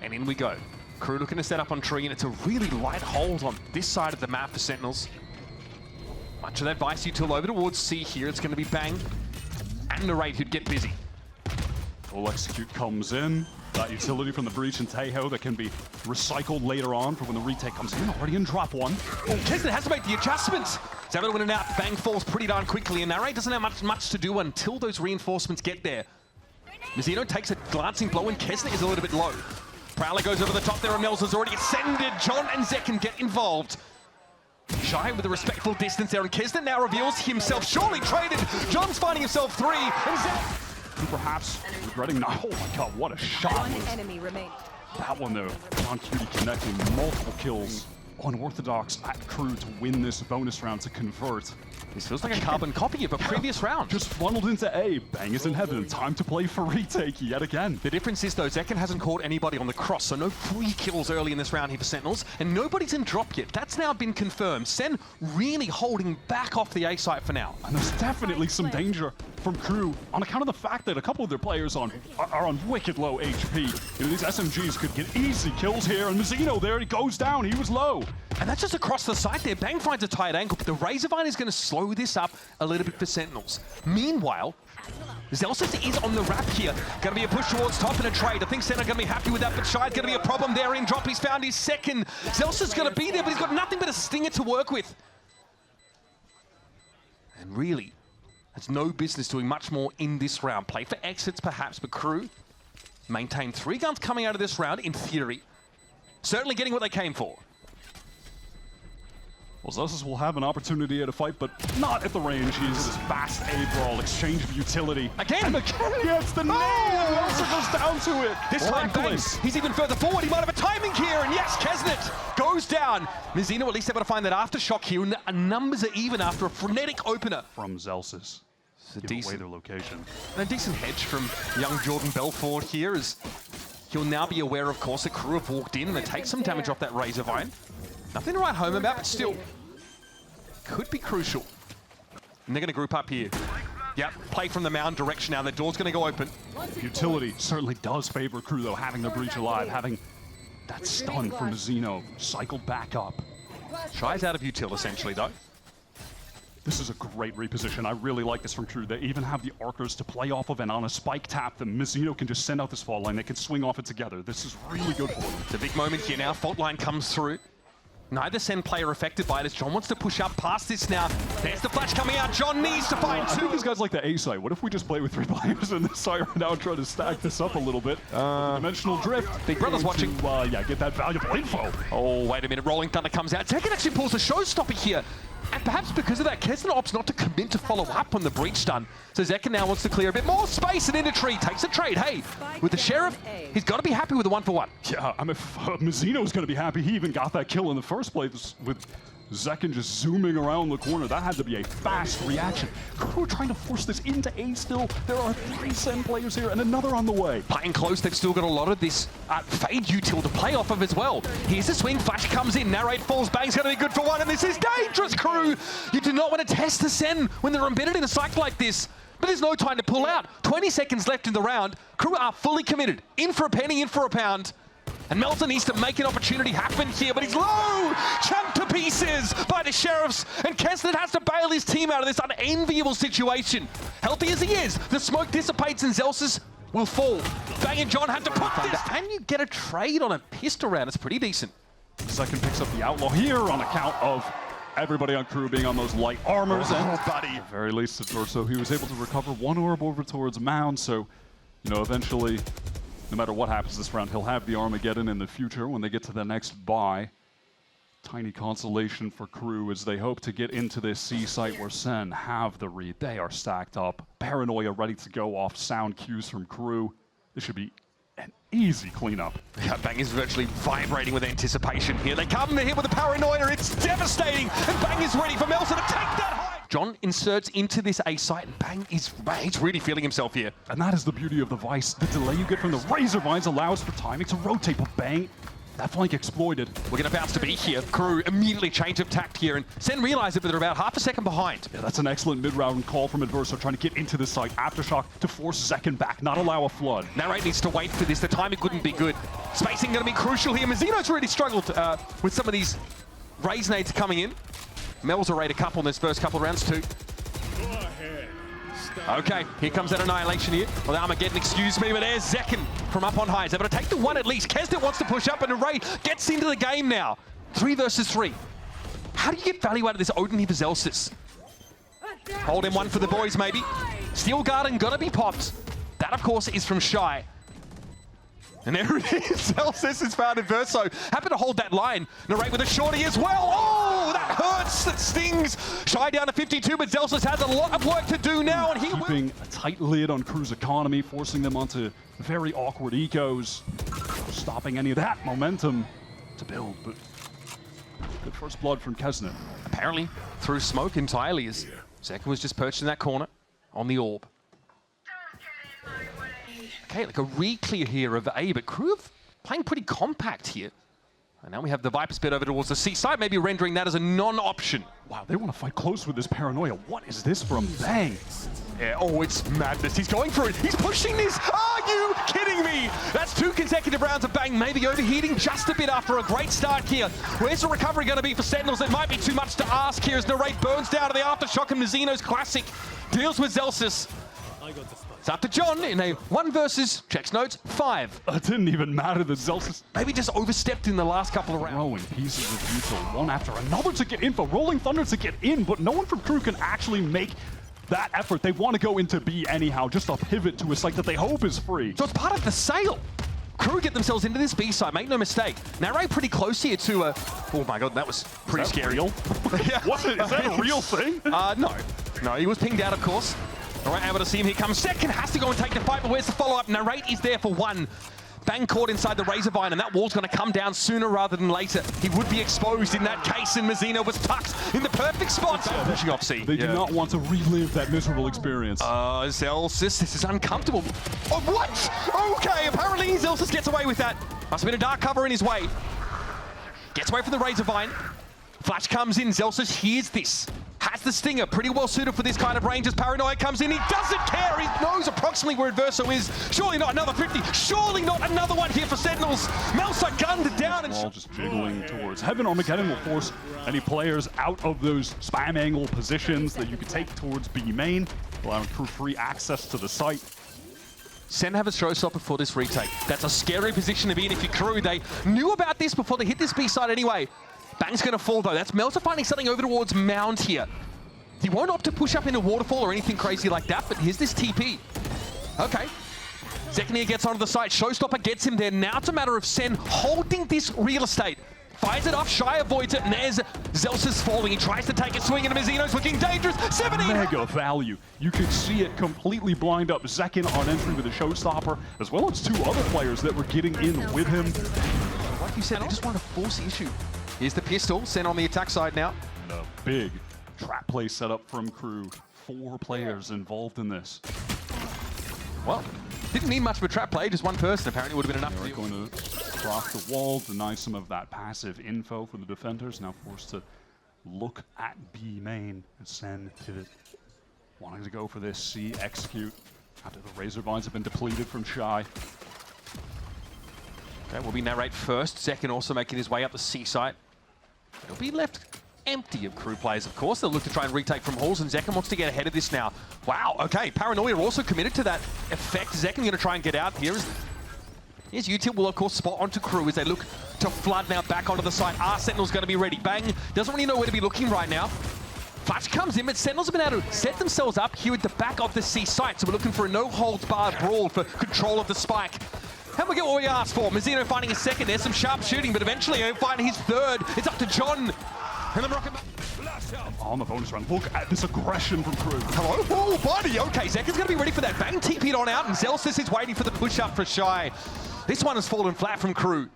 And in we go. KRÜ looking to set up on tree, and it's a really light hold on this side of the map for Sentinels. Much of that Vice util over towards C here. It's going to be Bang and Narrate who'd get busy. Full execute comes in. That utility from the breach and Tejo that can be recycled later on for when the retake comes in. Already in drop one. Oh, keznit has to make the adjustments. Zavada winning out. Bang falls pretty darn quickly, and Narrate doesn't have much to do until those reinforcements get there. Mazino takes a glancing blow, and keznit is a little bit low. Prowler goes over the top there, and Melser's already ascended. John and Zekken get involved. Shyy with a respectful distance there, and keznit now reveals himself. Surely traded. John's finding himself 3, and Perhaps regretting now. Oh my god, what a shot. One enemy remains. That one though, johnqt connecting multiple kills on Orthodox at KRÜ to win this bonus round to convert. This feels like a carbon copy of a previous round. Just funneled into A. Bang is in heaven. Time to play for retake yet again. The difference is though, Zekken hasn't caught anybody on the cross, so no free kills early in this round here for Sentinels, and nobody's in drop yet. That's now been confirmed. Sen really holding back off the A site for now. And there's definitely some danger from KRÜ on account of the fact that a couple of their players are on wicked low HP. You know, these SMGs could get easy kills here, and Mazino there, he goes down, he was low. And that's just across the site there. Bang finds a tight angle, but the Razorvine is going to slow this up a little bit for Sentinels. Meanwhile, Zellsis is on the wrap here. Going to be a push towards top and a trade. I think Sen are going to be happy with that, but Shy's going to be a problem there in drop. He's found his second. Zellsis is going to be there, but he's got nothing but a stinger to work with. And really, has no business doing much more in this round. Play for exits perhaps, but KRÜ maintain 3 guns coming out of this round in theory. Certainly getting what they came for. Well, Zellsis will have an opportunity here to fight, but not at the range. He uses fast A-brawl, exchange of utility. Again! And again gets the nail! Melser goes down to it! This time, Banks, he's even further forward. He might have a timing here, and yes, keznit goes down. Mazino at least able to find that aftershock here, and numbers are even after a frenetic opener. From Zellsis. Give away their location. And a decent hedge from young Jordan Belfort here, as he'll now be aware, of course, that KRÜ have walked in and they take some damage off that Razorvine. Nothing to write home about, but still could be crucial. And they're going to group up here. Yep, play from the mound direction now. The door's going to go open. Utility certainly does favor KRÜ, though, having the breach alive, having that stun from Mazino cycled back up. Shy's out of util, essentially, though. This is a great reposition. I really like this from KRÜ. They even have the archers to play off of, and on a spike tap, the Mazino can just send out this fault line. They can swing off it together. This is really good for them. It's a big moment here now. Fault line comes through. Neither Sen player affected by it as John wants to push up past this now. There's the flash coming out. John needs to find 2. I think these guys like the A site. What if we just play with 3 players in this site right now and try to stack this up a little bit? Dimensional drift. Big Brother's watching. Yeah, get that valuable info. Oh, wait a minute. Rolling Thunder comes out. Zekken actually pulls a showstopper here. And perhaps because of that, keznit opts not to commit to follow up on the breach stun. So Zekken now wants to clear a bit more space and into tree. Takes a trade. Hey, with the Sheriff, he's got to be happy with the 1-for-1. Yeah, I mean, Mazino's going to be happy he even got that kill in the first place with Zekken just zooming around the corner. That had to be a fast reaction. KRÜ trying to force this into A still. There are 3 Sen players here and another on the way. Playing close, they've still got a lot of this fade util to play off of as well. Here's the swing, flash comes in, Narrate falls, Bang's going to be good for 1, and this is dangerous, KRÜ. You do not want to test the Sen when they're embedded in a cycle like this. But there's no time to pull out. 20 seconds left in the round. KRÜ are fully committed. In for a penny, in for a pound. And Melser needs to make an opportunity happen here, but he's low! Chunked to pieces by the Sheriffs, and keznit has to bail his team out of this unenviable situation. Healthy as he is, the smoke dissipates and Zellsis will fall. Bang and John had to put this, and you get a trade on a pistol round. It's pretty decent. Zekken picks up the outlaw here on account of everybody on KRÜ being on those light armors, and buddy. at the very least, so he was able to recover 1 orb over towards Mound, so, you know, eventually, no matter what happens this round, he'll have the Armageddon in the future when they get to the next buy. Tiny consolation for KRÜ as they hope to get into this C site where Sen have the read. They are stacked up. Paranoia ready to go off sound cues from KRÜ. This should be an easy cleanup. Yeah, Bang is virtually vibrating with anticipation here. They come to hit with the Paranoia. It's devastating. And Bang is ready for Melser to take that high. John inserts into this A site, and Bang is he's really feeling himself here. And that is the beauty of the Vice. The delay you get from the Razorvines allows for timing to rotate, but Bang That flank exploited. We're going to bounce to B here. KRÜ immediately change of tact here, and Sen realize it, but they're about half a second behind. Yeah, that's an excellent mid-round call from adverso, trying to get into the site. Aftershock to force zekken back, not allow a flood. Narrate needs to wait for this. The timing couldn't be good. Spacing going to be crucial here. Mazino's really struggled with some of these raise nades coming in. Mel's already a couple in this first couple of rounds too. Okay, here comes that annihilation here. Well, the Armageddon, excuse me, but there's zekken from up on high. Is able to take the one at least. keznit wants to push up, and Array gets into the game now. 3 versus 3. How do you get value out of this Odin here for Zellsis? Hold in one for the boys, maybe. Steel Garden gotta be popped. That, of course, is from Shyy. And there it is. Zellsis has found adverso. Happen to hold that line. Narrate with a shorty as well. Oh, that hurts. That stings. Shyy down to 52, but Zellsis has a lot of work to do now, and he keeping a tight lid on KRÜ's economy, forcing them onto very awkward ecos, stopping any of that momentum to build. But good first blood from keznit. Apparently through smoke entirely, as zekken was just perched in that corner on the orb. Okay, like a re-clear here of A, but KRÜ playing pretty compact here. And now we have the Viper spit over towards the C side, maybe rendering that as a non-option. Wow, they want to fight close with this paranoia. What is this from Bang? Yeah, oh, it's madness. He's going for it. He's pushing this. Are you kidding me? That's 2 consecutive rounds of Bang, maybe overheating just a bit after a great start here. Where's the recovery going to be for Sentinels? It might be too much to ask here as Narrate burns down to the aftershock, and Mazino's classic deals with Zellsis. It's up to John in a 1 versus, checks notes, 5. It didn't even matter that Zellsis maybe just overstepped in the last couple of rounds. throwing pieces of util one after another to get in, for Rolling Thunder to get in, but no one from KRÜ can actually make that effort. They want to go into B anyhow, just a pivot to a site that they hope is free. So it's part of the sale. KRÜ get themselves into this B side, make no mistake. Narrate pretty close here to oh my god, that was pretty scary. Real? Yeah. Is that a real thing? No, he was pinged out, of course. All right, able to see him. Here comes zekken, has to go and take the fight, but where's the follow-up? Narrate is there for 1. Bang caught inside the razor vine, and that wall's going to come down sooner rather than later. He would be exposed in that case, and Mazino was tucked in the perfect spot. Pushing off C. They do not want to relive that miserable experience. Zellsis, this is uncomfortable. Oh, what? Okay, apparently Zellsis gets away with that. Must have been a dark cover in his way. Gets away from the razor vine. Flash comes in, Zellsis hears this. Has the stinger, pretty well suited for this kind of range as Paranoia comes in. He doesn't care, he knows approximately where adverso is. Surely not another 50, surely not another one here for Sentinels. Melser gunned down and... All just jiggling towards heaven. Armageddon will force any players out of those spam angle positions that you could take towards B main, allowing KRÜ free access to the site. Sen have a showstopper for this retake. That's a scary position to be in if you're KRÜ. They knew about this before they hit this B side anyway. Bang's going to fall though. That's Melser finding something over towards Mound here. He won't opt to push up into Waterfall or anything crazy like that, but here's this TP. Okay. zekken here gets onto the site. Showstopper gets him there. Now it's a matter of Sen holding this real estate. Fires it off, Shyy avoids it, and there's Zellsis falling. He tries to take a swing, and Mazino's looking dangerous. 17! Mega value. You could see it completely blind up zekken on entry with a showstopper, as well as 2 other players that were getting in with him. Like you said, they just want to force the issue. Here's the pistol, Sen on the attack side now. And a big trap play set up from KRÜ. 4 players involved in this. Well, didn't need much of a trap play, just 1 person apparently would have been enough. They're going to cross the wall, deny some of that passive info for the defenders, now forced to look at B main and Sen pivot. Wanting to go for this C execute after the razor vines have been depleted from Shyy. Okay, will be Narrate first, zekken also making his way up the C site. It'll be left empty of KRÜ players, of course. They'll look to try and retake from halls, and zekken wants to get ahead of this now. Wow, okay, Paranoia also committed to that effect. zekken going to try and get out here. Here's util will, of course, spot onto KRÜ as they look to flood now back onto the site. Sentinel's going to be ready. Bang doesn't really know where to be looking right now. Flash comes in, but Sentinels have been able to set themselves up here at the back of the C site, so we're looking for a no-holds-barred brawl for control of the spike. And we get what we asked for. Mazino finding his 2nd. There's some sharp shooting, but eventually he'll find his 3rd. It's up to John. And then rocket on the bonus round. Look at this aggression from KRÜ. Hello? Oh, buddy. Okay, zekken's going to be ready for that. Bang TP'd on out, and Zellsis is waiting for the push-up for Shyy. This one has fallen flat from KRÜ.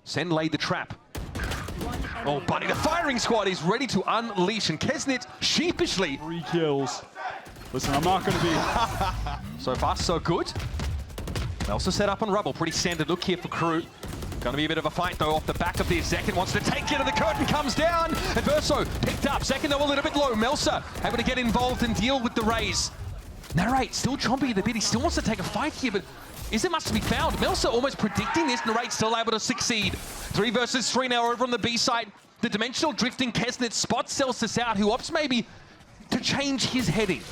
Sen laid the trap. Oh, buddy, the firing squad is ready to unleash, and keznit sheepishly. 3 kills. Listen, I'm not going to be... So far, so good. Melser set up on rubble. Pretty standard look here for KRÜ. Gonna be a bit of a fight though off the back of this. Zekken wants to take it and the curtain comes down. Adverso picked up. Zekken though a little bit low. Melser able to get involved and deal with the raise. Narrate still chomping at the bit. He still wants to take a fight here, but is there much to be found? Melser almost predicting this. Narrate still able to succeed. 3 versus 3 now over on the B side. The dimensional drifting keznit spots Zellsis out, who opts maybe to change his heading.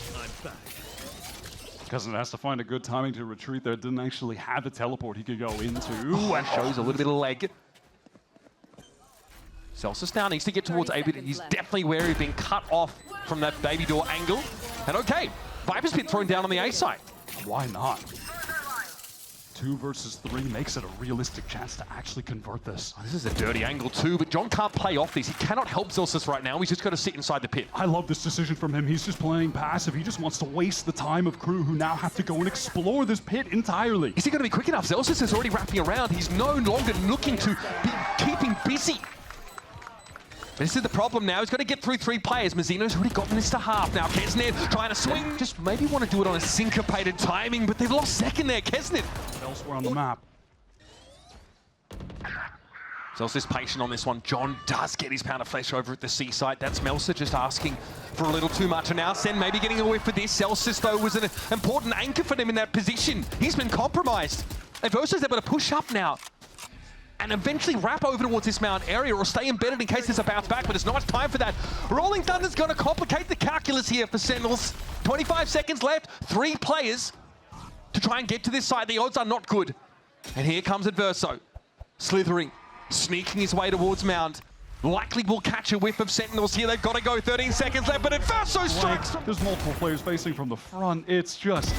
Keznit has to find a good timing to retreat there. Didn't actually have a teleport he could go into. And shows a little bit of leg. Zellsis now needs to get towards A, but he's definitely wary of being cut off from that baby door angle. And okay, Viper's been thrown down on the A side. Why not? 2 versus 3 makes it a realistic chance to actually convert this. Oh, this is a dirty angle too, but John can't play off this. He cannot help Zellsis right now. He's just got to sit inside the pit. I love this decision from him. He's just playing passive. He just wants to waste the time of KRÜ, who now have to go and explore this pit entirely. Is he going to be quick enough? Zellsis is already wrapping around. He's no longer looking to be keeping busy. This is the problem now. He's got to get through 3 players. Mazino's already gotten this to half. Now keznit trying to swing. Just maybe want to do it on a syncopated timing, but they've lost second there. keznit. Elsewhere on the map. Zellsis patient on this one. John does get his pound of flesh over at the C site. That's Melser just asking for a little too much. And now Sen maybe getting away for this. Zellsis, though, was an important anchor for him in that position. He's been compromised. Adverso's able to push up now and eventually wrap over towards this mountain area or stay embedded in case there's a bounce back, but it's not time for that. Rolling Thunder's going to complicate the calculus here for Sentinels. 25 seconds left, 3 players to try and get to this side. The odds are not good. And here comes Adverso, slithering, sneaking his way towards Mount. Likely will catch a whiff of Sentinels here. They've got to go. 13 seconds left, but Adverso strikes. There's multiple players facing from the front. It's just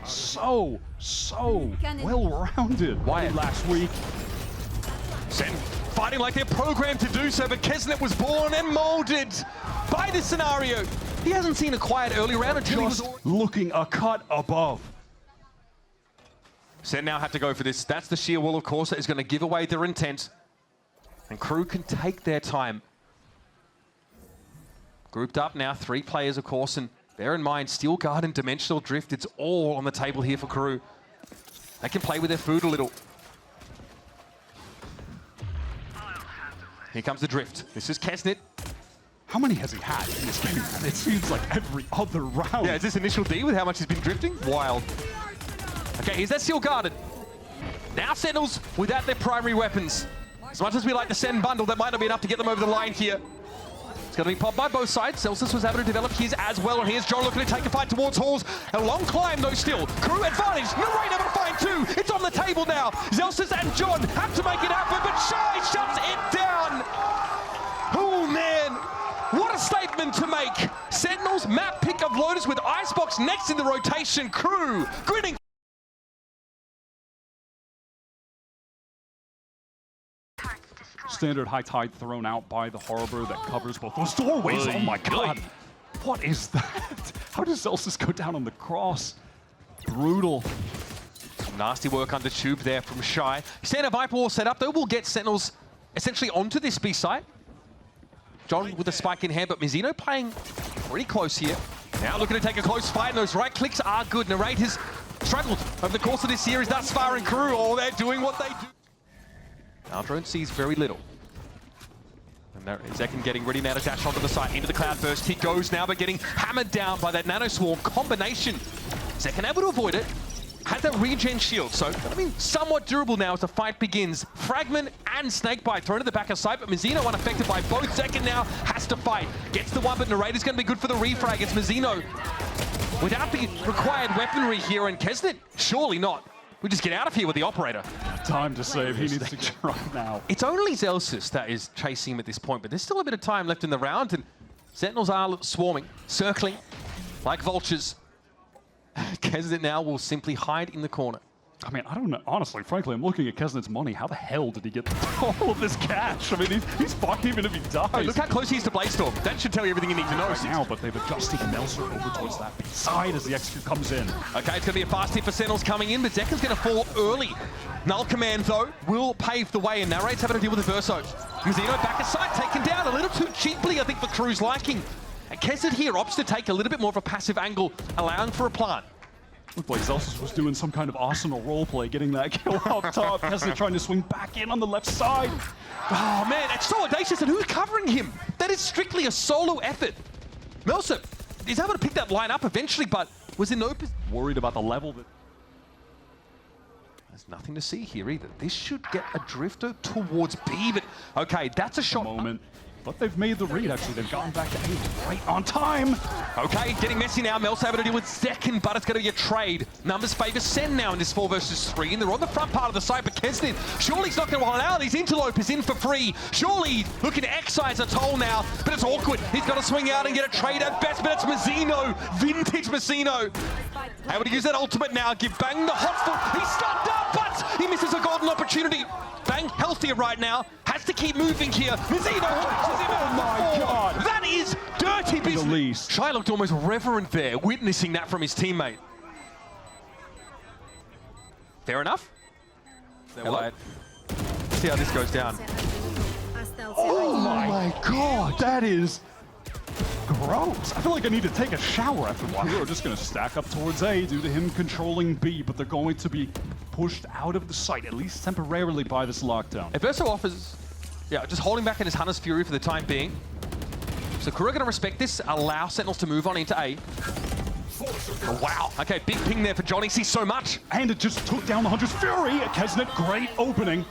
so well-rounded. Wyatt last week. Sen fighting like they're programmed to do so, but keznit was born and molded by this scenario. He hasn't seen a quiet early round until he was looking a cut above. Sen now had to go for this. That's the sheer wall, of course, that is going to give away their intent. And KRÜ can take their time. Grouped up now, 3 players, of course, and bear in mind, Steel Guard and Dimensional Drift, it's all on the table here for KRÜ. They can play with their food a little. Here comes the drift. This is keznit. How many has he had in this game? It seems like every other round. Yeah, is this initial D with how much he's been drifting? Wild. Okay, here's that Steel Guarded. Now Sentinels without their primary weapons. As much as we like the Sen bundle, that might not be enough to get them over the line here. It's going to be popped by both sides. Zellsis was able to develop his as well. And here's John looking to take a fight towards Halls. A long climb though still. KRÜ advantage. Narrate able to find 2. It's on the table now. Zellsis and John have to make it happen, but Shyy shuts it down. Oh man, what a statement to make. Sentinels map pick of Lotus with Icebox next in the rotation. KRÜ grinning. Standard high tide thrown out by the Harbor that covers both those doorways. Oh my god. What is that? How does Zellsis go down on the cross? Brutal. Nasty work under tube there from Shyy. Standard Viper Wall set up though. We'll get Sentinels essentially onto this B site. John with a spike in hand, but Mazino playing pretty close here. Now looking to take a close fight, and those right clicks are good. Narrate has struggled over the course of this series thus far in KRÜ. Oh, they're doing what they do. Now Drone sees very little. And Zekken getting ready now to dash onto the site, into the cloud burst. He goes now, but getting hammered down by that Nano Swarm combination. Zekken able to avoid it. Has that regen shield, so I mean, somewhat durable now as the fight begins. Fragment and Snakebite thrown to the back of sight, but Mazino unaffected by both. Zekken now has to fight. Gets the one, but Narrator's going to be good for the refrag. It's Mazino without the required weaponry here, and keznit, surely not. We just get out of here with the operator. Time to save. He needs to try now. It's only Zellsis that is chasing him at this point, but there's still a bit of time left in the round, and Sentinels are swarming, circling like vultures. keznit now will simply hide in the corner. I mean, I don't know. Honestly, frankly, I'm looking at keznit's money. How the hell did he get all of this cash? I mean, he's fine even if he dies. Oh, look how close he is to Bladestorm. That should tell you everything you need to know. Right now, but they've adjusted Melser over towards that B side as the execute comes in. Okay, it's going to be a fast hit for Sentinels coming in, but Zekken's going to fall early. Null Command, though, will pave the way, and Narrate's having to deal with Adverso. Mazino back aside, taken down a little too cheaply, I think, for KRÜ's liking. And keznit here opts to take a little bit more of a passive angle, allowing for a plant. Looked like Zellsis was doing some kind of Arsenal roleplay, getting that kill up top. Keznit trying to swing back in on the left side. Oh man, it's so audacious, and who's covering him? That is strictly a solo effort. Melser is able to pick that line up eventually, but was in no position. Worried about the level that... There's nothing to see here either. This should get a drifter towards B, but okay, that's a shot. Moment. But they've made the read, actually. They've gotten back to A right on time. Okay, getting messy now. Melser able to deal with zekken, but it's going to be a trade. Numbers favour Sen now in this 4 versus 3, and they're on the front part of the site, but Keznit, surely he's not going to hold out. His interlope is in for free. Surely looking to excise a toll now, but it's awkward. He's got to swing out and get a trade at best, but it's Mazino, vintage Mazino. Able to use that ultimate now, give Bang the hot foot. He's stunned up, but he misses a golden opportunity. Bang healthier right now, has to keep moving here. Mazino watches him out. Oh my God. That is dirty business. Shyy looked almost reverent there, witnessing that from his teammate. Fair enough. Hello. See how this goes down. Oh my God, that is gross. I feel like I need to take a shower after a while. We're just going to stack up towards A due to him controlling B, but they're going to be pushed out of the site, at least temporarily, by this lockdown. Adverso offers, just holding back in his Hunter's Fury for the time being. So KRÜ are going to respect this, allow Sentinels to move on into A. Oh, wow. Okay, big ping there for Johnny. Sees so much. And it just took down the Hunter's Fury. Keznit, great opening.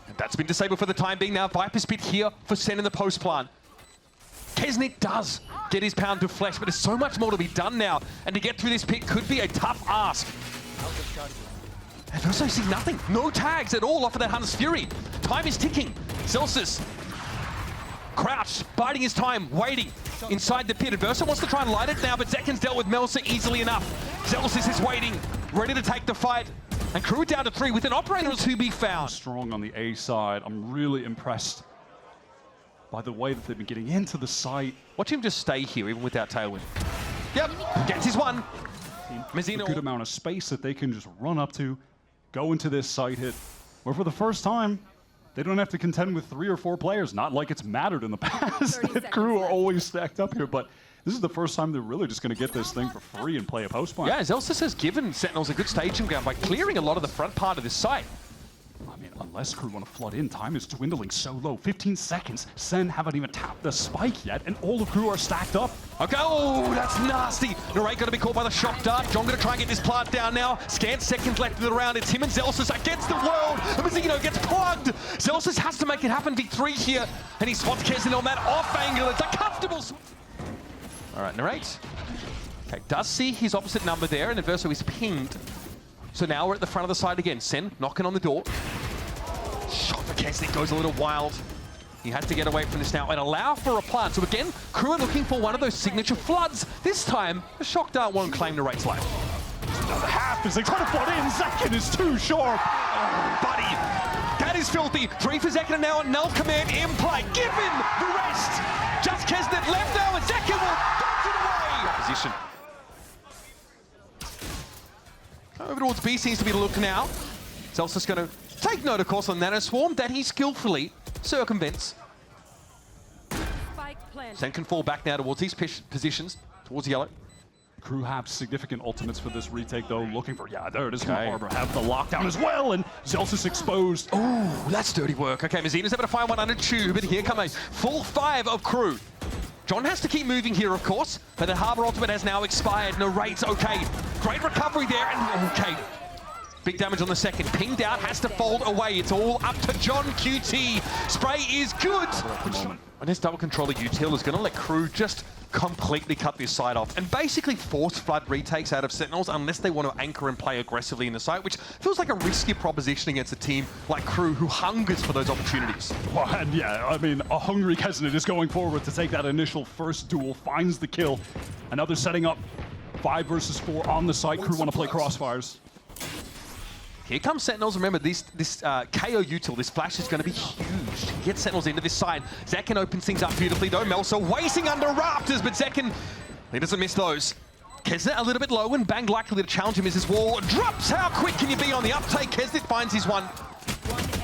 And that's been disabled for the time being now. Viper's Pit here for Sen in the post plant. Keznit does get his pound to flesh, but there's so much more to be done now. And to get through this pit could be a tough ask. Adverso see nothing. No tags at all off of that Hunter's Fury. Time is ticking. Zellsis crouched, biding his time, waiting inside the pit. Adverso wants to try and light it now, but zekken's dealt with Melser easily enough. Zellsis is waiting, ready to take the fight. And KRÜ down to 3 with an operator to be found. Strong on the A side. I'm really impressed by the way that they've been getting into the site. Watch him just stay here, even without tailwind. Yep, gets his one. Mazino. A good amount of space that they can just run up to, go into this site hit, where for the first time, they don't have to contend with 3 or 4 players. Not like it's mattered in the past that KRÜ are always stacked up here, but this is the first time they're really just going to get this thing for free and play a post plant. Yeah, Zellsis has given Sentinels a good staging ground by clearing a lot of the front part of this site. I mean, unless KRÜ want to flood in, time is dwindling so low. 15 seconds. Sen haven't even tapped the spike yet, and all the KRÜ are stacked up. Okay, oh, that's nasty. Narrate going to be caught by the shock dart. John going to try and get this plant down now. Scant seconds left of the round. It's him and Zellsis against the world. And Mazino gets plugged. Zellsis has to make it happen. V3 here, and he spots Keznit on that off angle. It's a comfortable swing. All right, Narrate. Okay, does see his opposite number there, and Adverso is pinged. So now we're at the front of the side again. Sen knocking on the door. Shot for Keznit goes a little wild. He has to get away from this now and allow for a plant. So again, KRÜ are looking for one of those signature floods. This time, the shock dart won't claim Narrate's life. Another half as they try to flood in. Zekken is too sharp. Oh, buddy, that is filthy. 3 for Zekken now at null command in play. Given the rest. Just Keznit left now, and Zekken will bounce it away. Position. Over towards B seems to be the look now. Zellsis going to take note, of course, on Nano Swarm that he skillfully circumvents. Sen can fall back now towards these positions, towards yellow. KRÜ have significant ultimates for this retake, though. Looking for, there it is from Arbor. Have the lockdown as well, and Zellsis exposed. Oh, that's dirty work. Okay, Mazino's able to find one under tube, and here come a full 5 of KRÜ. John has to keep moving here, of course, but the Harbor ultimate has now expired. Narrates, okay. Great recovery there, and okay. Big damage on the second. Pinged out, has to fold away. It's all up to johnqt. Spray is good. And this double controller util is going to let KRÜ just completely cut this side off and basically force flood retakes out of Sentinels unless they want to anchor and play aggressively in the site, which feels like a risky proposition against a team like KRÜ who hungers for those opportunities. Well, and yeah, I mean, a hungry Keznit is going forward to take that initial first duel, finds the kill. And now they're setting up 5 versus 4 on the site. KRÜ want to play crossfires. Here comes Sentinels. Remember, this KO util, this flash is going to be huge to get Sentinels into this side. Zekken opens things up beautifully, though. Melser waiting under rafters, but Zekken, he doesn't miss those. Keznit a little bit low, and Bang likely to challenge him as his wall drops. How quick can you be on the uptake? Keznit finds his one.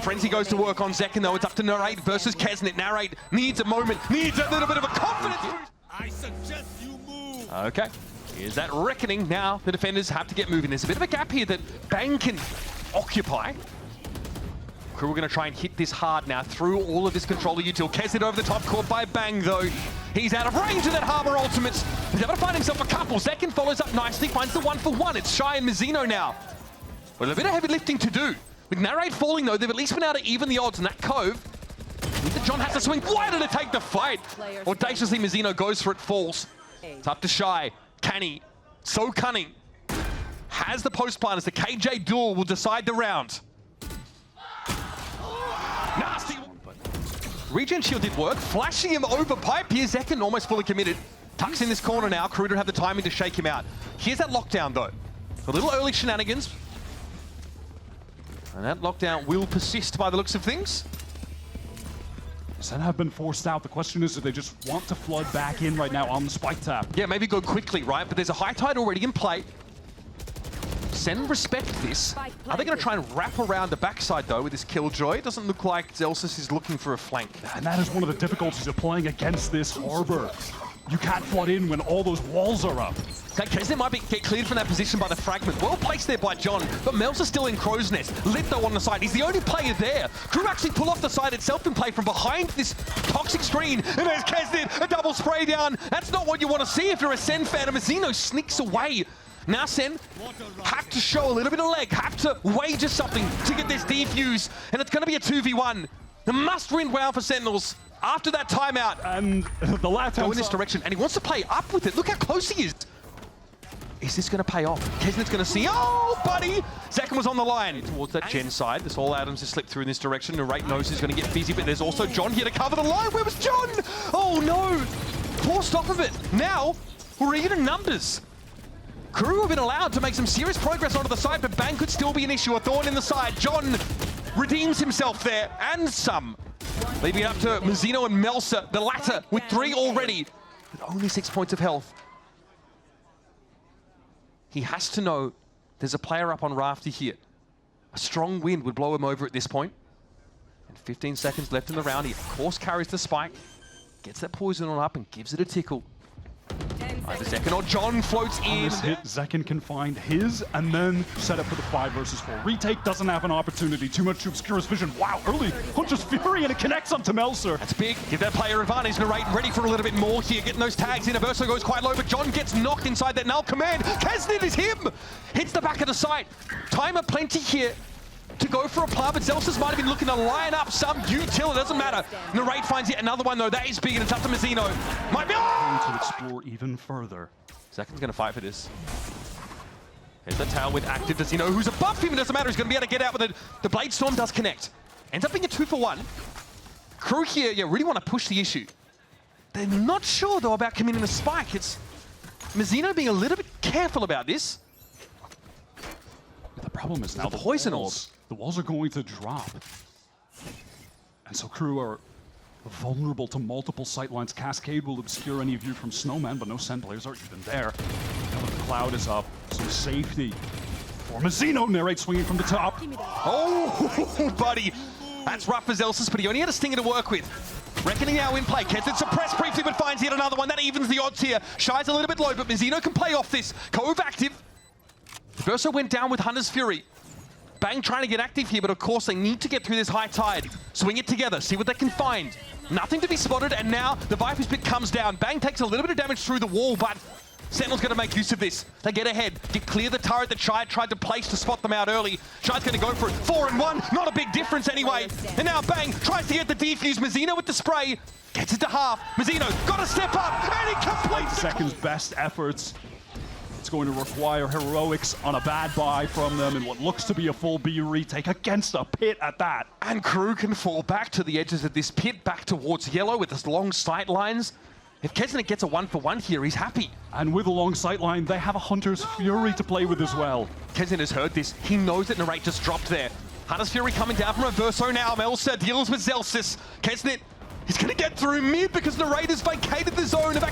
Frenzy goes to work on Zekken, though. It's up to Narrate versus Keznit. Narrate needs a moment, needs a little bit of a confidence boost. I suggest you move. Okay. Here's that reckoning. Now the defenders have to get moving. There's a bit of a gap here that Bang can occupy. KRÜ are going to try and hit this hard now through all of this controller util. Keznit over the top, caught by Bang though. He's out of range of that Harbor ultimates. He's able to find himself a couple. Zekken follows up nicely, finds the 1-for-1. It's Shyy and Mazino now. With a bit of heavy lifting to do. With Narrate falling though, they've at least been able to even the odds in that cove. John has to swing wider to take the fight. Audaciously, Mazino goes for it, falls. It's up to Shyy. Can he? So cunning. Has the post plant as the KJ duel will decide the round. Nasty. Regen shield did work, flashing him over pipe here. Zekken almost fully committed. Tucks in this corner now. KRÜ don't have the timing to shake him out. Here's that lockdown though. A little early shenanigans. And that lockdown will persist by the looks of things. Sen have been forced out. The question is, do they just want to flood back in right now on the spike tap? Yeah, maybe go quickly, right? But there's a high tide already in play. Sen respect this. Are they going to try and wrap around the backside, though, with this Killjoy? It doesn't look like Zellsis is looking for a flank. And that is one of the difficulties of playing against this harbor. You can't flood in when all those walls are up. Keznit might get cleared from that position by the fragment. Well placed there by John, but Melser's still in Crow's Nest. Lit though on the side. He's the only player there. KRÜ actually pull off the side itself and play from behind this toxic screen. And there's Keznit, a double spray down. That's not what you want to see if you're a Sen fan. And Mazino sneaks away. Now Sen have to show a little bit of leg, have to wager something to get this defuse. And it's going to be a 2v1. A must-win round for Sentinels. After that timeout. And the last go in this direction. And he wants to play up with it. Look how close he is. Is this going to pay off? Keznit's going to see. Oh, buddy! Zekken was on the line. Towards that Gen side. This all Adams has slipped through in this direction. Narrate knows he's going to get busy, but there's also John here to cover the line. Where was John? Oh, no. Forced off of it. Now, we're even numbers. KRÜ have been allowed to make some serious progress onto the side, but Bang could still be an issue. A thorn in the side. John redeems himself there, and some. Leaving it up to Mazino and Melser, the latter with 3 already, with only 6 points of health. He has to know there's a player up on Rafty here. A strong wind would blow him over at this point. And 15 seconds left in the round. He, of course, carries the spike, gets that poison on up and gives it a tickle. Either Zekken or John floats in. On this hit, Zekken can find his and then set up for the 5 versus 4. Retake doesn't have an opportunity. Too much to obscure his vision. Wow, early punches Fury and it connects onto Melser. That's big. Give that player advantage. Narrate ready for a little bit more here. Getting those tags in. Adverso goes quite low, but John gets knocked inside that null command. Keznit is him. Hits the back of the site. Timer plenty here to go for a plant, but Zellsis might have been looking to line up some util. It doesn't matter. Narrate finds yet another one, though. That is big, and it's up to Mazino. Might be... To explore even further. Zekken's going to fight for this. Here's the tail with active. Does he know who's above him? It doesn't matter. He's going to be able to get out with it. The Blade Storm does connect. Ends up being a 2-for-1. KRÜ here, yeah, really want to push the issue. They're not sure, though, about committing a spike. It's Mazino being a little bit careful about this. The problem is now the poison walls. The walls are going to drop. And so KRÜ are vulnerable to multiple sightlines. Cascade will obscure any view from Snowman, but no Sen players are even there. Now that the cloud is up, some safety for Mazino. Narrate swinging from the top. Oh, buddy. That's rough for Zellsis, but he only had a stinger to work with. Reckoning now in play. Keznit suppressed briefly, but finds yet another one. That evens the odds here. Shy's a little bit low, but Mazino can play off this. Cove active. Verso went down with Hunter's Fury. Bang trying to get active here, but of course they need to get through this high tide. Swing it together, see what they can find. Nothing to be spotted, and now the Viper's Pit comes down. Bang takes a little bit of damage through the wall, but Sentinel's going to make use of this. They get ahead, get clear the turret that Shyy tried to place to spot them out early. Shy's going to go for it. 4 and 1, not a big difference anyway. And now Bang tries to get the defuse. Mazino with the spray, gets it to half. Mazino got to step up, and he completes Second's best efforts. It's going to require heroics on a bad buy from them in what looks to be a full B retake against a pit at that. And KRÜ can fall back to the edges of this pit, back towards yellow with his long sight lines. If Keznit gets a 1-for-1 here, he's happy. And with a long sight line, they have a Hunter's Fury to play with as well. Keznit has heard this. He knows that Narrate just dropped there. Hunter's Fury coming down from Adverso now. Melser deals with Zellsis. Keznit, he's going to get through mid because Narrate has vacated the zone of